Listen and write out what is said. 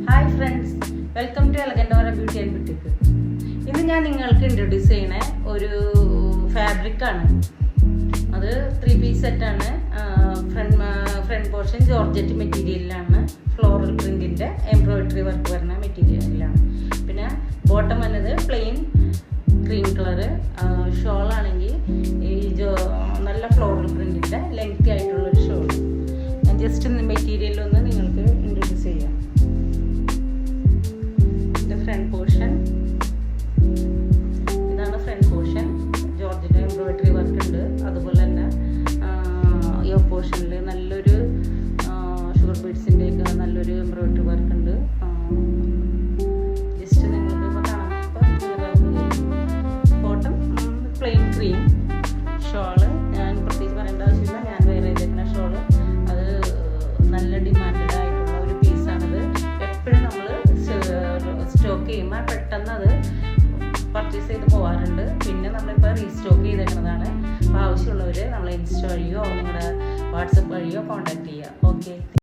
Hi friends, welcome to Elegandora beauty and boutique. ഇന്ന് ഞാൻ നിങ്ങൾക്ക് ഇൻട്രൊഡ്യൂസ് ചെയ്യണ ഒരു ഫാബ്രിക്കാണ്. അത് 3 പീസ് സെറ്റാണ്. ഫ്രണ്ട് പോർഷൻ ജോർജറ്റ് മെറ്റീരിയലിലാണ്, ഫ്ലോറൽ പ്രിൻറ്റിൻ്റെ എംബ്രോയിഡറി വർക്ക് വരുന്ന മെറ്റീരിയലിലാണ്. പിന്നെ ബോട്ടം വന്നത് പ്ലെയിൻ ക്രീം കളറ്. ഷോളാണെങ്കിൽ ഈ നല്ല ഫ്ലോറൽ പ്രിൻറ്റിൻ്റെ ലെങ്തി ആയിട്ടുള്ളൊരു ഷോൾ. ഞാൻ ജസ്റ്റ് മെറ്റീരിയലൊന്ന് നിങ്ങൾക്ക് ഇൻട്രൊഡ്യൂസ് ചെയ്യാം. ഫ്രണ്ട് പോർഷൻ ഇതാണ്. Front portion georgette embroidery work ഉണ്ട്. അതുപോലെ തന്നെ ഈ പോർഷനിൽ നല്ലൊരു ഷുഗർ ബീഡ്സിൻ്റെ ഒക്കെ നല്ലൊരു എംബ്രോയിഡറി വർക്ക് ഉണ്ട്. ജസ്റ്റ് നിങ്ങൾക്ക് ഇപ്പോൾ കാണാം. Bottom plain cream shawl. ഞാൻ പ്രത്യേകിച്ച് പറയേണ്ട ആവശ്യമില്ല, ഞാൻ വേറെ ചെയ്തേക്കുന്ന ഷോള്. അത് നല്ല ഡിമാൻഡഡ് ആയിട്ടുള്ള ഒരു പീസാണിത്. എപ്പോഴും നമ്മൾ സ്റ്റോക്ക് ചെയ്യുമ്പോൾ പെട്ടെന്ന് അത് പർച്ചേസ് ചെയ്ത് പോകാറുണ്ട്. പിന്നെ നമ്മളിപ്പോൾ റീസ്റ്റോക്ക് ചെയ്തേക്കുന്നതാണ്. അപ്പോൾ ആവശ്യമുള്ളവർ നമ്മളെ ഇൻസ്റ്റ വഴിയോ നിങ്ങളുടെ വാട്സപ്പ് വഴിയോ കോൺടാക്ട് ചെയ്യുക. ഓക്കെ.